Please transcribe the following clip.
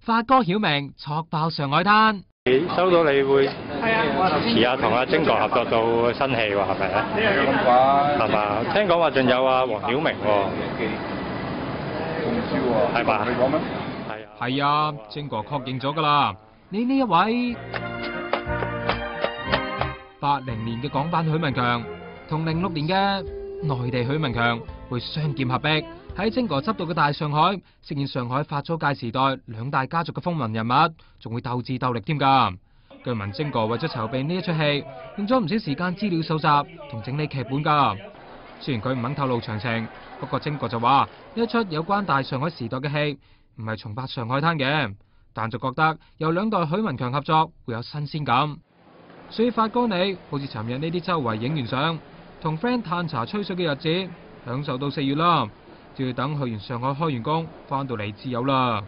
發哥曉明挫爆上海灘。收到你會遲下同阿晶哥合作到新戲喎，係咪啊？係嘛？聽講話仲有阿黃曉明喎，係嘛？係啊，晶哥確認咗㗎啦。你呢一位80年嘅港版許文強同06年嘅內地許文強會雙劍合璧，喺晶哥執導嘅大上海飾演上海法租界時代兩大家族嘅風雲人物，仲會鬥智鬥力添㗎。據聞晶哥為咗籌備呢一出戲，用咗唔少時間資料搜集同整理劇本㗎。雖然佢唔肯透露詳情，不過晶哥就話呢一出有關大上海時代嘅戲唔係重拍上海灘嘅，但就覺得由兩代許文強合作會有新鮮感。所以發哥你好似尋日呢啲周圍影完相，同 friend 嘆茶吹水嘅日子，享受到4月啦，就要等去完上海開完工，翻到嚟至有啦。